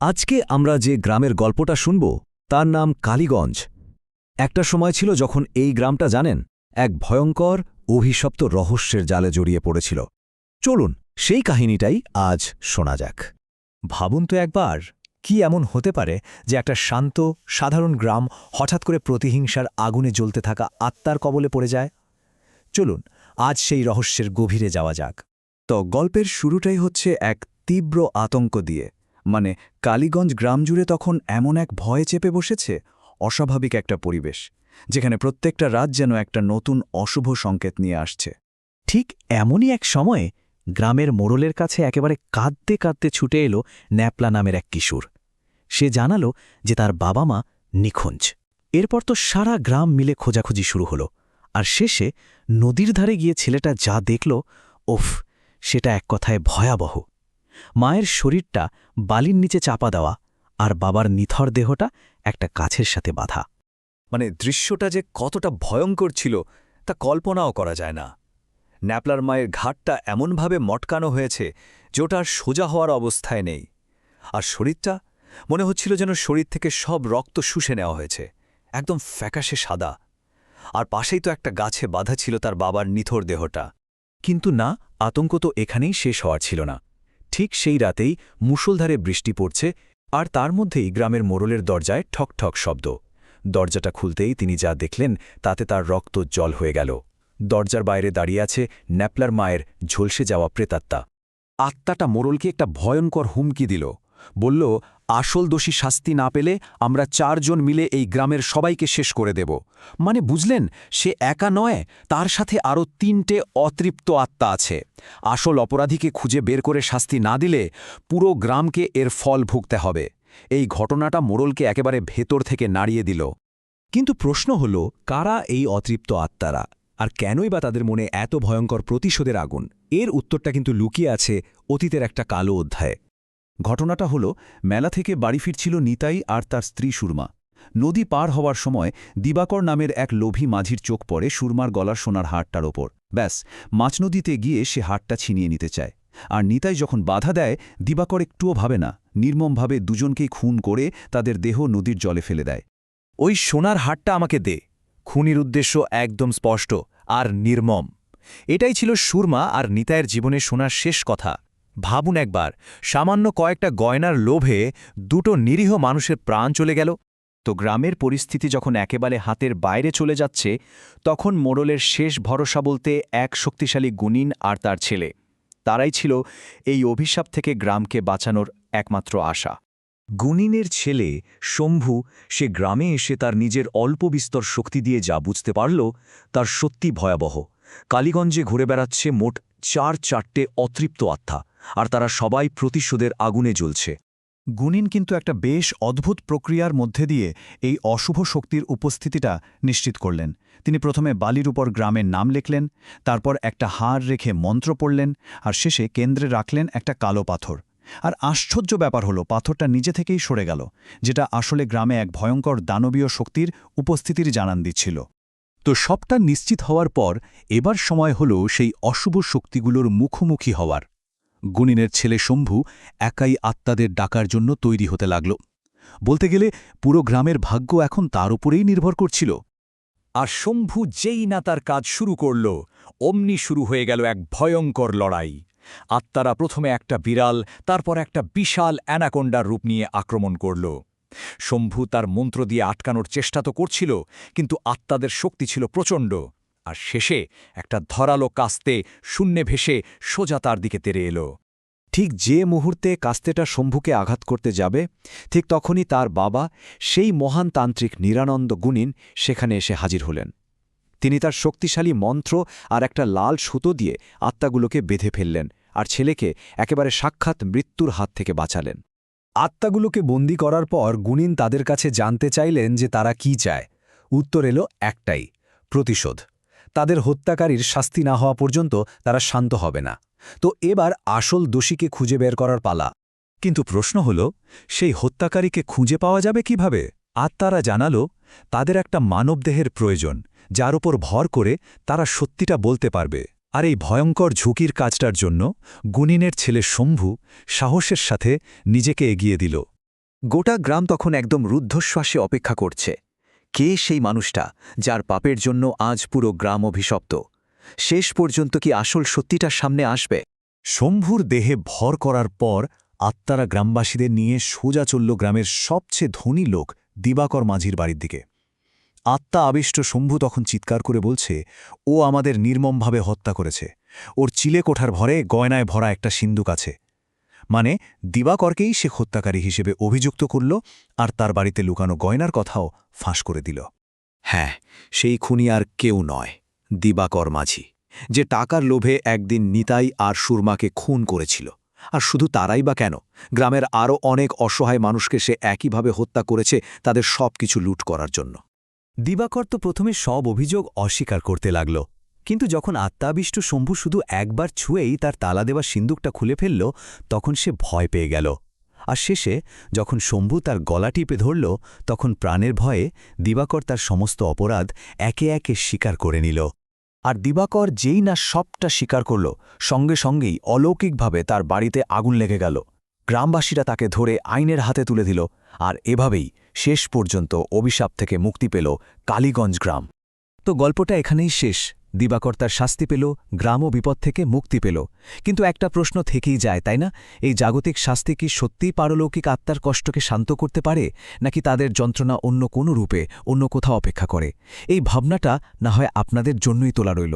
আজকে আমরা যে গ্রামের গল্পটা শুনব তার নাম কালীগঞ্জ। একটা সময় ছিল যখন এই গ্রামটা জানেন এক ভয়ঙ্কর অভিশপ্ত রহস্যের জালে জড়িয়ে পড়েছিল। চলুন সেই কাহিনীটাই আজ শোনা যাক। ভাবুন তো একবার, কি এমন হতে পারে যে একটা শান্ত সাধারণ গ্রাম হঠাৎ করে প্রতিহিংসার আগুনে জ্বলতে থাকা আত্মার কবলে পড়ে যায়। চলুন আজ সেই রহস্যের গভীরে যাওয়া যাক। তো গল্পের শুরুটাই হচ্ছে এক তীব্র আতঙ্ক দিয়ে। মানে কালীগঞ্জ গ্রাম জুড়ে তখন এমন এক ভয়ে চেপে বসেছে, অস্বাভাবিক একটা পরিবেশ, যেখানে প্রত্যেকটা রাত যেন একটা নতুন অশুভ সংকেত নিয়ে আসছে। ঠিক এমনই এক সময়ে গ্রামের মোড়লের কাছে একেবারে কাঁদতে কাঁদতে ছুটে এলো ন্যাপলা নামের এক কিশোর। সে জানালো যে তার বাবা মা নিখোঁজ। এরপর তো সারা গ্রাম মিলে খোঁজাখুঁজি শুরু হলো, আর শেষে নদীর ধারে গিয়ে ছেলেটা যা দেখল, ওফ, সেটা এক কথায় ভয়াবহ। মায়ের শরীরটা বালির নিচে চাপা দেওয়া, আর বাবার নিথর দেহটা একটা গাছের সাথে বাঁধা। মানে দৃশ্যটা যে কতটা ভয়ঙ্কর ছিল তা কল্পনাও করা যায় না। ন্যাপলার মায়ের ঘাটটা এমনভাবে মটকানো হয়েছে যে ওটা আর সোজা হওয়ার অবস্থায় নেই, আর শরীরটা মনে হচ্ছিল যেন শরীর থেকে সব রক্ত শুষে নেওয়া হয়েছে, একদম ফ্যাকাশে সাদা। আর পাশেই তো একটা গাছে বাঁধা ছিল তার বাবার নিথর দেহটা। কিন্তু না, আতঙ্ক তো এখানেই শেষ হওয়ার ছিল না। ঠিক সেই রাতেই মুষলধারে বৃষ্টি পড়ছে, আর তার মধ্যেই গ্রামের মোড়লের দরজায় ঠক ঠক শব্দ। দরজাটা খুলতেই তিনি যা দেখলেন তাতে তার রক্ত জল হয়ে গেল। দরজার বাইরে দাঁড়িয়ে আছে ন্যাপলার মায়ের ঝলসে যাওয়া প্রেতাত্মা। আত্মাটা মোড়লকে একটা ভয়ঙ্কর হুমকি দিল। বলল, আসল দোষী শাস্তি না পেলে আমরা 4 জন মিলে এই গ্রামের সবাইকে শেষ করে দেব। মানে বুঝলেন, সে একা নয়, তার সাথে আরও 3টে অতৃপ্ত আত্মা আছে। আসল অপরাধীকে খুঁজে বের করে শাস্তি না দিলে পুরো গ্রামকে এর ফল ভুগতে হবে। এই ঘটনাটা মোড়লকে একেবারে ভেতর থেকে নাড়িয়ে দিল। কিন্তু প্রশ্ন হল, কারা এই অতৃপ্ত আত্মারা, আর কেনই বা তাদের মনে এত ভয়ঙ্কর প্রতিশোধের আগুন? এর উত্তরটা কিন্তু লুকিয়ে আছে অতীতের একটা কালো অধ্যায়ে। ঘটনাটা হলো, মেলা থেকে বাড়ি ফিরছিল নিতাই আর তার স্ত্রী সুরমা। নদী পার হওয়ার সময় দিবাকর নামের এক লোভী মাঝির চোখ পড়ে সুরমার গলার সোনার হারটার ওপর। ব্যাস, মাছনদীতে গিয়ে সে হারটা ছিনিয়ে নিতে চায়। আর নিতাই যখন বাধা দেয়, দিবাকর একটুও ভাবে না, নির্মমভাবে দুজনকেই খুন করে তাদের দেহ নদীর জলে ফেলে দেয়। ওই সোনার হারটা আমাকে দে। খুনির উদ্দেশ্য একদম স্পষ্ট আর নির্মম। এটাই ছিল সুরমা আর নিতাইয়ের জীবনে শোনার শেষ কথা। ভাবুন একবার, সামান্য কয়েকটা গয়নার লোভে 2টো নিরীহ মানুষের প্রাণ চলে গেল। তো গ্রামের পরিস্থিতি যখন একেবারে হাতের বাইরে চলে যাচ্ছে, তখন মোড়লের শেষ ভরসা বলতে এক শক্তিশালী গুণিন আর তার ছেলে। তারাই ছিল এই অভিশাপ থেকে গ্রামকে বাঁচানোর একমাত্র আশা। গুণিনের ছেলে শম্ভু, সে গ্রামে এসে তার নিজের অল্প বিস্তর শক্তি দিয়ে যা বুঝতে পারল তার সত্যি ভয়াবহ। কালীগঞ্জে ঘুরে বেড়াচ্ছে মোট 4টে অতৃপ্ত আত্মা, আর তারা সবাই প্রতিশোধের আগুনে জ্বলছে। গুণিন কিন্তু একটা বেশ অদ্ভুত প্রক্রিয়ার মধ্যে দিয়ে এই অশুভ শক্তির উপস্থিতিটা নিশ্চিত করলেন। তিনি প্রথমে বালির উপর গ্রামের নাম লিখলেন, তারপর একটা হাড় রেখে মন্ত্র পড়লেন, আর শেষে কেন্দ্রে রাখলেন একটা কালো পাথর। আর আশ্চর্য ব্যাপার হলো, পাথরটা নিজে থেকেই সরে গেল, যেটা আসলে গ্রামে এক ভয়ঙ্কর দানবীয় শক্তির উপস্থিতির জানান দিচ্ছিল। তো সবটা নিশ্চিত হওয়ার পর এবার সময় হল সেই অশুভ শক্তিগুলোর মুখোমুখি হওয়ার। গুণিনের ছেলে শম্ভু একাই আত্মাদের ডাকার জন্য তৈরি হতে লাগল। বলতে গেলে পুরো গ্রামের ভাগ্য এখন তার উপরেই নির্ভর করছিল। আর শম্ভু যেই না তার কাজ শুরু করল, অমনি শুরু হয়ে গেল এক ভয়ঙ্কর লড়াই। আত্মারা প্রথমে একটা বিড়াল, তারপর একটা বিশাল অ্যানাকোন্ডার রূপ নিয়ে আক্রমণ করল। শম্ভু তার মন্ত্র দিয়ে আটকানোর চেষ্টা তো করছিল, কিন্তু আত্মাদের শক্তি ছিল প্রচণ্ড। আর শেষে একটা ধরালো কাস্তে শূন্যে ভেসে সোজা তার দিকে তেড়ে এলো। ঠিক যে মুহূর্তে কাস্তেটা শম্ভুকে আঘাত করতে যাবে, ঠিক তখনই তার বাবা, সেই মহান তান্ত্রিক নিরানন্দ গুণিন, সেখানে এসে হাজির হলেন। তিনি তার শক্তিশালী মন্ত্র আর একটা লাল সুতো দিয়ে আত্মাগুলোকে বেঁধে ফেললেন, আর ছেলেকে একেবারে সাক্ষাৎ মৃত্যুর হাত থেকে বাঁচালেন। আত্মাগুলোকে বন্দি করার পর গুণিন তাদের কাছে জানতে চাইলেন যে তারা কি চায়। উত্তর এলো একটাই, প্রতিশোধ। তাদের হত্যাকারীর শাস্তি না হওয়া পর্যন্ত তারা শান্ত হবে না। তো এবার আসল দোষীকে খুঁজে বের করার পালা। কিন্তু প্রশ্ন হল, সেই হত্যাকারীকে খুঁজে পাওয়া যাবে কিভাবে? আত্মারা জানালো, তাদের একটা মানবদেহের প্রয়োজন, যার উপর ভর করে তারা সত্যিটা বলতে পারবে। আর এই ভয়ঙ্কর ঝুঁকির কাজটার জন্য গুণিনের ছেলে শম্ভু সাহসের সাথে নিজেকে এগিয়ে দিল। গোটা গ্রাম তখন একদম রুদ্ধশ্বাসে অপেক্ষা করছে। কে সেই মানুষটা যার পাপের জন্য আজ পুরো গ্রাম অভিশপ্ত? শেষ পর্যন্ত কি আসল সত্যিটার সামনে আসবে? শম্ভুর দেহে ভর করার পর আত্মারা গ্রামবাসীদের নিয়ে সোজা চলল গ্রামের সবচেয়ে ধনী লোক দিবাকর মাঝির বাড়ির দিকে। আত্মা আবিষ্ট শম্ভু তখন চিৎকার করে বলছে, ও আমাদের নির্মমভাবে হত্যা করেছে। ওর চিলেকোঠার ভরে গয়নায় ভরা একটা সিন্দুক আছে। মানে দিবাকরকেই সে হত্যাকারী হিসেবে অভিযুক্ত করল, আর তার বাড়িতে লুকানো গয়নার কথাও ফাঁস করে দিল। হ্যাঁ, সেই খুনি আর কেউ নয়, দিবাকর মাঝি, যে টাকার লোভে একদিন নিতাই আর সুরমাকে খুন করেছিল। আর শুধু তারাই বা কেন, গ্রামের আরও অনেক অসহায় মানুষকে সে একইভাবে হত্যা করেছে তাদের সব কিছু লুট করার জন্য। দিবাকর তো প্রথমে সব অভিযোগ অস্বীকার করতে লাগল, কিন্তু যখন আত্মাবিষ্ট শম্ভু শুধু একবার ছুঁয়েই তার তালা দেওয়া সিন্দুকটা খুলে ফেলল, তখন সে ভয় পেয়ে গেল। আর শেষে যখন শম্ভু তার গলা টিপে ধরল, তখন প্রাণের ভয়ে দিবাকর তার সমস্ত অপরাধ একে একে স্বীকার করে নিল। আর দিবাকর যেই না সবটা স্বীকার করল, সঙ্গে সঙ্গেই অলৌকিকভাবে তার বাড়িতে আগুন লেগে গেল। গ্রামবাসীরা তাকে ধরে আইনের হাতে তুলে দিল, আর এভাবেই শেষ পর্যন্ত অভিশাপ থেকে মুক্তি পেল কালীগঞ্জ গ্রাম। তো গল্পটা এখানেই শেষ। দিবাকর তার শাস্তি পেল, গ্রামও বিপদ থেকে মুক্তি পেল। কিন্তু একটা প্রশ্ন থেকেই যায়, তাই না? এই জাগতিক শাস্তি কি সত্যিই পারলৌকিক আত্মার কষ্টকে শান্ত করতে পারে, নাকি তাদের যন্ত্রণা অন্য কোনো রূপে অন্য কোথাও অপেক্ষা করে? এই ভাবনাটা না হয় আপনাদের জন্যই তোলা রইল।